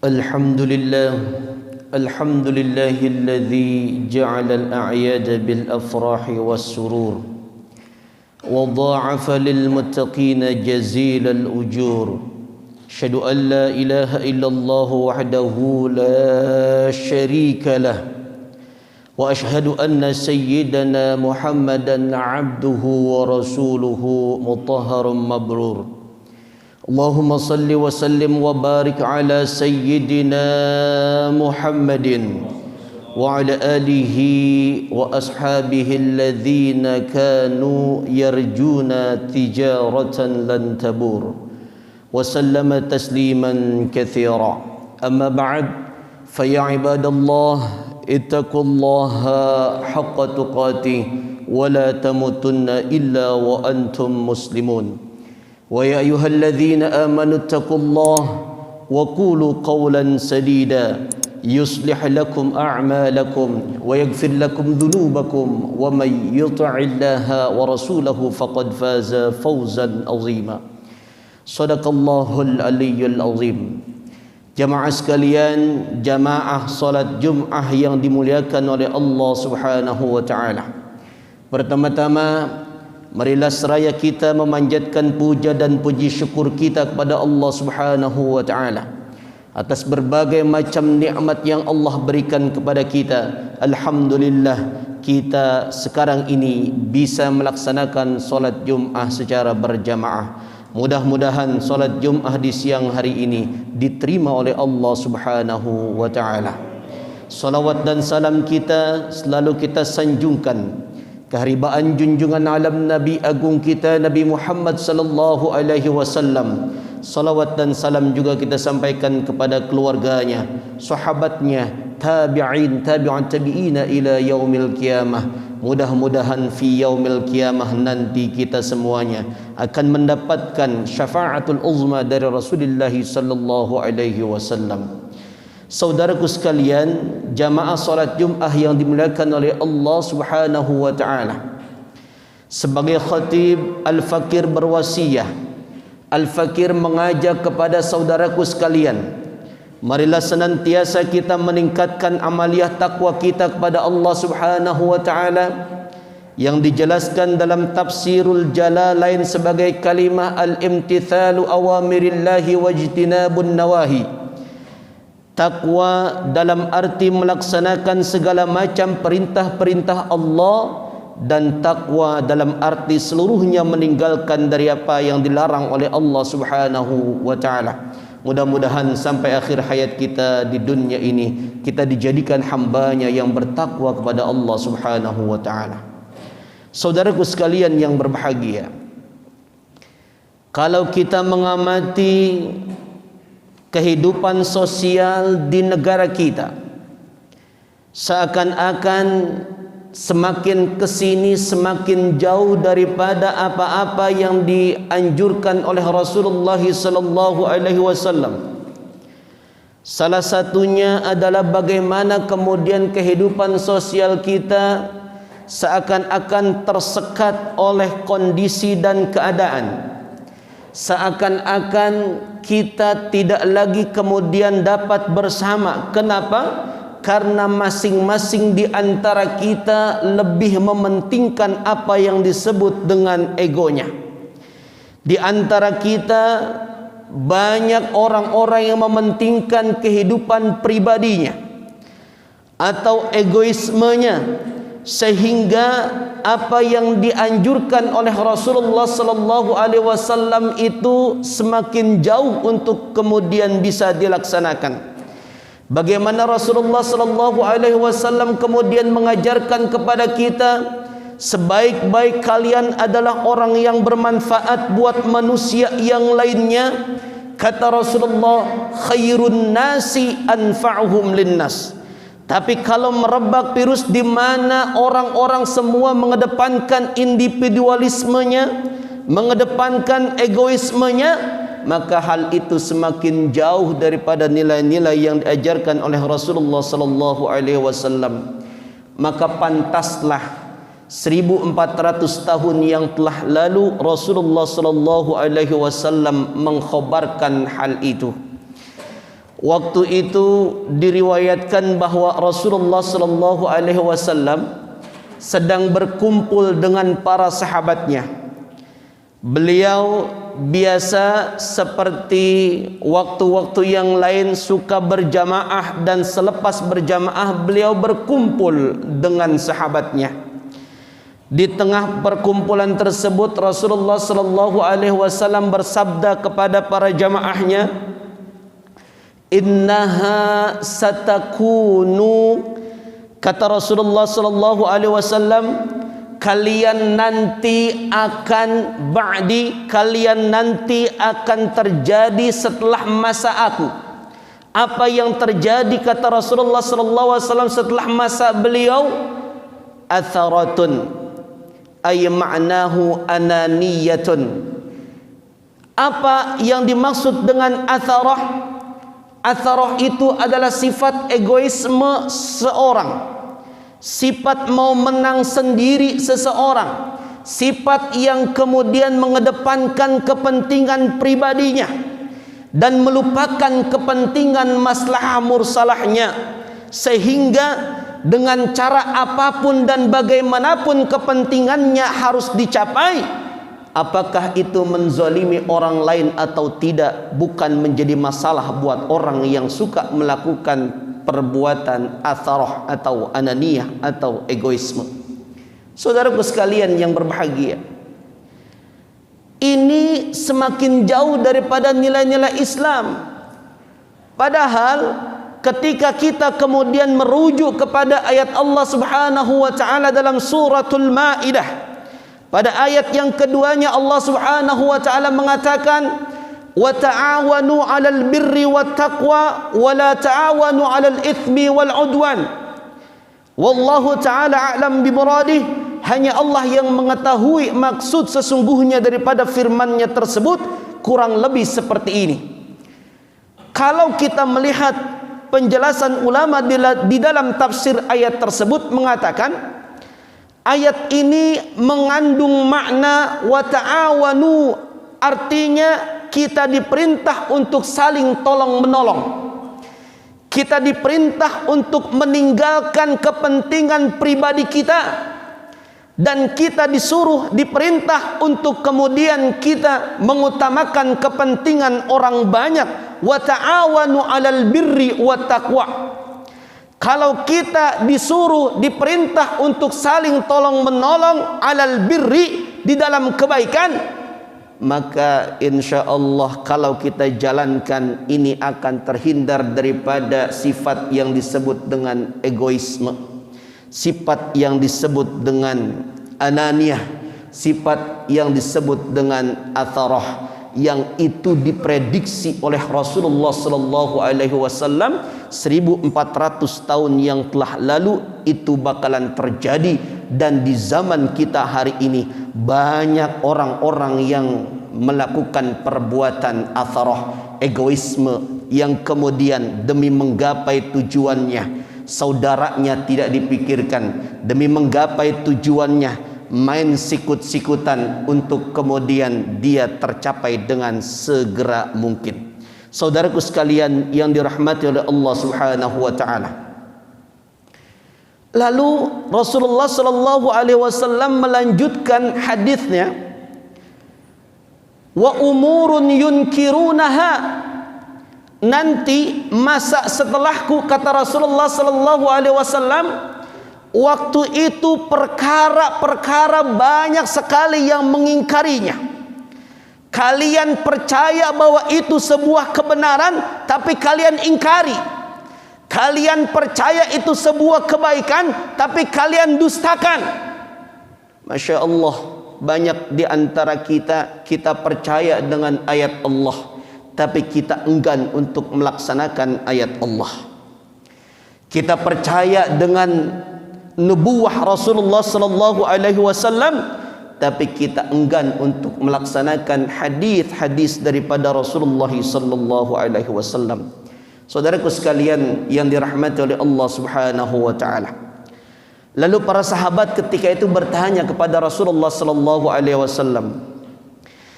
الحمد لله الحمد لله الذي جعل الأعياد بالأفراح والسرور وضاعف للمتقين جزيل الأجور. أشهد أن لا إله إلا الله وحده لا شريك له وأشهد أن سيدنا محمدا عبده ورسوله مطهر مبرور. اللهم صل وسلم وبارك على سيدنا محمد وعلى آله وأصحابه الذين كانوا يرجون تجارة لن تبور وسلم تسليما كثيرا. أما بعد فيا عباد الله اتقوا الله حق تقاته ولا تموتن إلا وأنتم مسلمون. ويا أيها الذين آمنوا اتقوا الله وقولوا قولا سديدا يصلح لكم أعمالكم ويغفر لكم ذنوبكم ومن يطع الله ورسوله فقد فاز فوزا عظيما. صدق الله العلي العظيم. Jamaah sekalian, jamaah salat Jum'ah yang dimuliakan oleh Allah Subhanahu wa taala. Pertama-tama marilah seraya kita memanjatkan puja dan puji syukur kita kepada Allah Subhanahu wa taala atas berbagai macam nikmat yang Allah berikan kepada kita. Alhamdulillah kita sekarang ini bisa melaksanakan solat Jum'ah secara berjamaah. Mudah-mudahan solat Jum'ah di siang hari ini diterima oleh Allah Subhanahu wa taala. Salawat dan salam kita selalu kita sanjungkan keharibaan junjungan alam Nabi agung kita Nabi Muhammad sallallahu alaihi wasallam. Salawat dan salam juga kita sampaikan kepada keluarganya, sahabatnya, tabi'in, tabi'un tabi'ina ila yaumil qiyamah. Mudah-mudahan fi yaumil qiyamah nanti kita semuanya akan mendapatkan syafaatul uzma dari Rasulullah sallallahu alaihi wasallam. Saudaraku sekalian, jamaah salat Jum'ah yang dimuliakan oleh Allah Subhanahu wa taala. Sebagai khatib, Al-Fakir berwasiat, Al-Fakir mengajak kepada saudaraku sekalian, marilah senantiasa kita meningkatkan amaliyah takwa kita kepada Allah Subhanahu wa taala yang dijelaskan dalam tafsirul Jalalain sebagai kalimah al-imtithalu awamirillahi wajtinabun nawahi. Takwa dalam arti melaksanakan segala macam perintah-perintah Allah, dan takwa dalam arti seluruhnya meninggalkan dari apa yang dilarang oleh Allah Subhanahu wa taala. Mudah-mudahan sampai akhir hayat kita di dunia ini kita dijadikan hambanya yang bertakwa kepada Allah Subhanahu wa taala. Saudaraku sekalian yang berbahagia, kalau kita mengamati kehidupan sosial di negara kita, seakan-akan semakin kesini semakin jauh daripada apa-apa yang dianjurkan oleh Rasulullah sallallahu alaihi wasallam. Salah satunya adalah bagaimana kemudian kehidupan sosial kita seakan-akan tersekat oleh kondisi dan keadaan. Seakan-akan kita tidak lagi kemudian dapat bersama. Kenapa? Karena masing-masing di antara kita lebih mementingkan apa yang disebut dengan egonya. Di antara kita banyak orang-orang yang mementingkan kehidupan pribadinya atau egoismenya, sehingga apa yang dianjurkan oleh Rasulullah sallallahu alaihi wasallam itu semakin jauh untuk kemudian bisa dilaksanakan. Bagaimana Rasulullah sallallahu alaihi wasallam kemudian mengajarkan kepada kita, sebaik-baik kalian adalah orang yang bermanfaat buat manusia yang lainnya. Kata Rasulullah, khairun nasi anfa'uhum linnas. Tapi kalau merebak virus di mana orang-orang semua mengedepankan individualismenya, mengedepankan egoismenya, maka hal itu semakin jauh daripada nilai-nilai yang diajarkan oleh Rasulullah sallallahu alaihi wasallam. Maka pantaslah 1400 tahun yang telah lalu Rasulullah sallallahu alaihi wasallam mengkhabarkan hal itu. Waktu itu diriwayatkan bahwa Rasulullah sallallahu alaihi wasallam sedang berkumpul dengan para sahabatnya. Beliau biasa seperti waktu-waktu yang lain suka berjamaah, dan selepas berjamaah beliau berkumpul dengan sahabatnya. Di tengah perkumpulan tersebut Rasulullah sallallahu alaihi wasallam bersabda kepada para jamaahnya, "Innaha satakunu," kata Rasulullah sallallahu alaihi wasallam, kalian nanti akan kalian nanti akan terjadi setelah masa aku. Apa yang terjadi kata Rasulullah sallallahu alaihi wasallam setelah masa beliau? Atharatun, ay ma'nahu ananiyatun. Apa yang dimaksud dengan atharah? Atharah itu adalah sifat egoisme seorang, sifat mau menang sendiri seseorang, sifat yang kemudian mengedepankan kepentingan pribadinya dan melupakan kepentingan maslahah mursalahnya, sehingga dengan cara apapun dan bagaimanapun kepentingannya harus dicapai. Apakah itu menzalimi orang lain atau tidak bukan menjadi masalah buat orang yang suka melakukan perbuatan atharah atau ananiyah atau egoisme. Saudaraku sekalian yang berbahagia, ini semakin jauh daripada nilai-nilai Islam. Padahal ketika kita kemudian merujuk kepada ayat Allah Subhanahu wa taala dalam suratul Maidah, pada ayat yang keduanya Allah Subhanahu wa taala mengatakan, "Wa ta'awanu 'alal birri wat taqwa wa la ta'awanu 'alal itsmi wal 'udwan." Wallahu taala a'lam bi muradih. Hanya Allah yang mengetahui maksud sesungguhnya daripada firman-Nya tersebut. Kurang lebih seperti ini. Kalau kita melihat penjelasan ulama di dalam tafsir ayat tersebut mengatakan, ayat ini mengandung makna wa ta'awanu, artinya kita diperintah untuk saling tolong menolong. Kita diperintah untuk meninggalkan kepentingan pribadi kita, dan kita diperintah untuk kemudian kita mengutamakan kepentingan orang banyak. Wa ta'awanu 'alal birri wat taqwa. Kalau kita diperintah untuk saling tolong menolong alal birri, di dalam kebaikan, maka insya Allah kalau kita jalankan ini akan terhindar daripada sifat yang disebut dengan egoisme, sifat yang disebut dengan ananiyah, sifat yang disebut dengan atharah, yang itu diprediksi oleh Rasulullah sallallahu alaihi wasallam 1400 tahun yang telah lalu itu bakalan terjadi. Dan di zaman kita hari ini banyak orang-orang yang melakukan perbuatan atharah, egoisme, yang kemudian demi menggapai tujuannya saudaranya tidak dipikirkan, demi menggapai tujuannya main sikut-sikutan untuk kemudian dia tercapai dengan segera mungkin. Saudaraku sekalian yang dirahmati oleh Allah Subhanahu wa taala. Lalu Rasulullah sallallahu alaihi wasallam melanjutkan hadisnya, wa umurun yunkirunaha, nanti masa setelahku, kata Rasulullah sallallahu alaihi wasallam, waktu itu perkara-perkara banyak sekali yang mengingkarinya. Kalian percaya bahwa itu sebuah kebenaran, tapi kalian ingkari. Kalian percaya itu sebuah kebaikan, tapi kalian dustakan. Masya Allah, banyak di antara kita percaya dengan ayat Allah, tapi kita enggan untuk melaksanakan ayat Allah. Kita percaya dengan nubuwah Rasulullah sallallahu alaihi wasallam, tapi kita enggan untuk melaksanakan hadis-hadis daripada Rasulullah sallallahu alaihi wasallam. Saudaraku sekalian yang dirahmati oleh Allah Subhanahu wa taala. Lalu para sahabat ketika itu bertanya kepada Rasulullah sallallahu alaihi wasallam,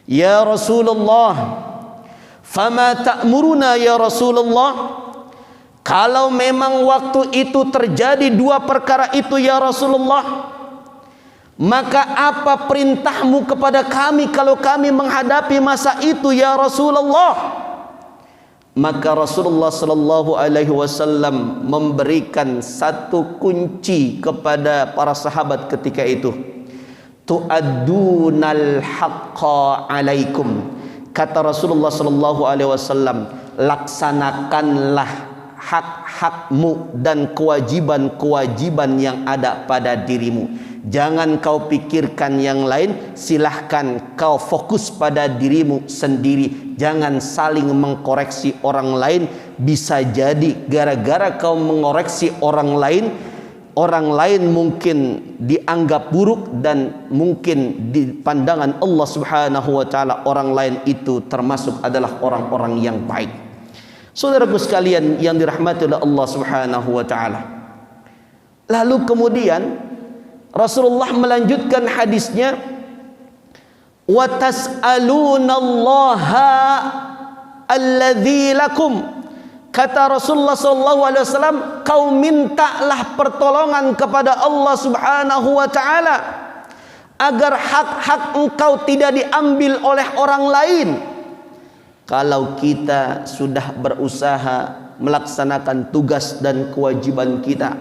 "Ya Rasulullah, Fama ta'muruna ya Rasulullah? Kalau memang waktu itu terjadi dua perkara itu ya Rasulullah, maka apa perintahmu kepada kami kalau kami menghadapi masa itu ya Rasulullah? Maka Rasulullah sallallahu alaihi wasallam memberikan satu kunci kepada para sahabat ketika itu. Tu'addunal haqqa alaikum. Kata Rasulullah sallallahu alaihi wasallam, laksanakanlah hak-hakmu dan kewajiban-kewajiban yang ada pada dirimu. Jangan kau pikirkan yang lain, silahkan kau fokus pada dirimu sendiri. Jangan saling mengkoreksi orang lain. Bisa jadi gara-gara kau mengoreksi orang lain mungkin dianggap buruk, dan mungkin di pandangan Allah Subhanahu wa taala orang lain itu termasuk adalah orang-orang yang baik. Saudaraku sekalian yang dirahmati oleh Allah Subhanahu wa taala. Lalu kemudian Rasulullah melanjutkan hadisnya, wa tas'alunallaha alladzi lakum. Kata Rasulullah sallallahu alaihi wasallam, kau mintalah pertolongan kepada Allah Subhanahu wa taala agar hak-hak engkau tidak diambil oleh orang lain. Kalau kita sudah berusaha melaksanakan tugas dan kewajiban kita,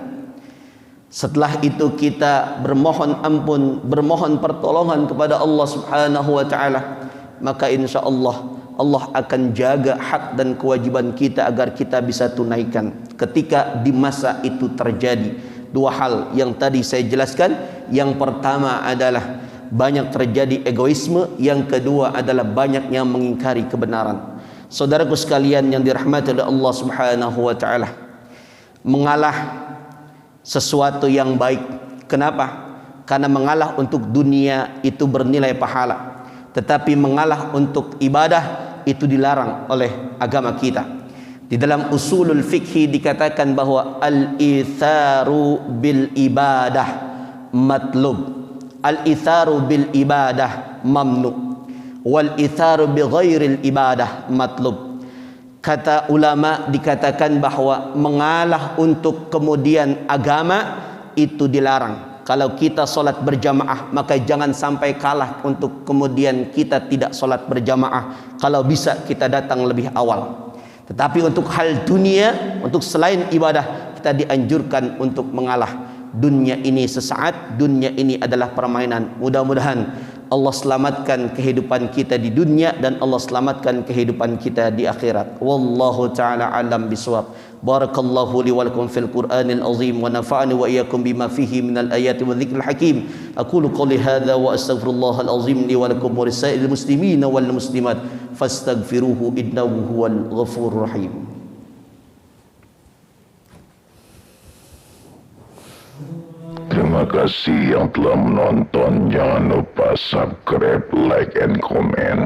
setelah itu kita bermohon ampun, bermohon pertolongan kepada Allah Subhanahu wa taala, maka insya Allah Allah akan jaga hak dan kewajiban kita agar kita bisa tunaikan. Ketika di masa itu terjadi dua hal yang tadi saya jelaskan. Yang pertama adalah banyak terjadi egoisme, yang kedua adalah banyak yang mengingkari kebenaran. Saudaraku sekalian yang dirahmati oleh Allah Subhanahu wa taala, mengalah sesuatu yang baik. Kenapa? Karena mengalah untuk dunia itu bernilai pahala, tetapi mengalah untuk ibadah itu dilarang oleh agama kita. Di dalam usulul fikhi dikatakan bahwa al-itharu bil ibadah matlub, al-itharu bil ibadah mamnu, wal itharu bi ghairil ibadah matlub. Kata ulama dikatakan bahwa mengalah untuk kemudian agama itu dilarang. Kalau kita solat berjamaah, maka jangan sampai kalah untuk kemudian kita tidak solat berjamaah. Kalau bisa kita datang lebih awal. Tetapi untuk hal dunia, untuk selain ibadah, kita dianjurkan untuk mengalah. Dunia ini sesaat, dunia ini adalah permainan. Mudah-mudahan Allah selamatkan kehidupan kita di dunia dan Allah selamatkan kehidupan kita di akhirat. Wallahu ta'ala alam bisawab. Barakallahu li wa lakum fil Qur'anil azim wa nafa'ani wa iyyakum bima fihi minal ayati wa dzikril hakim. Aqulu qouli hadza wa astaghfirullahal azim li wa lakum wa lisairil muslimina wal muslimat fastaghfiruhu innahu huwal ghafurur rahim. Terima kasih yang telah menonton. Jangan lupa subscribe, like, and comment.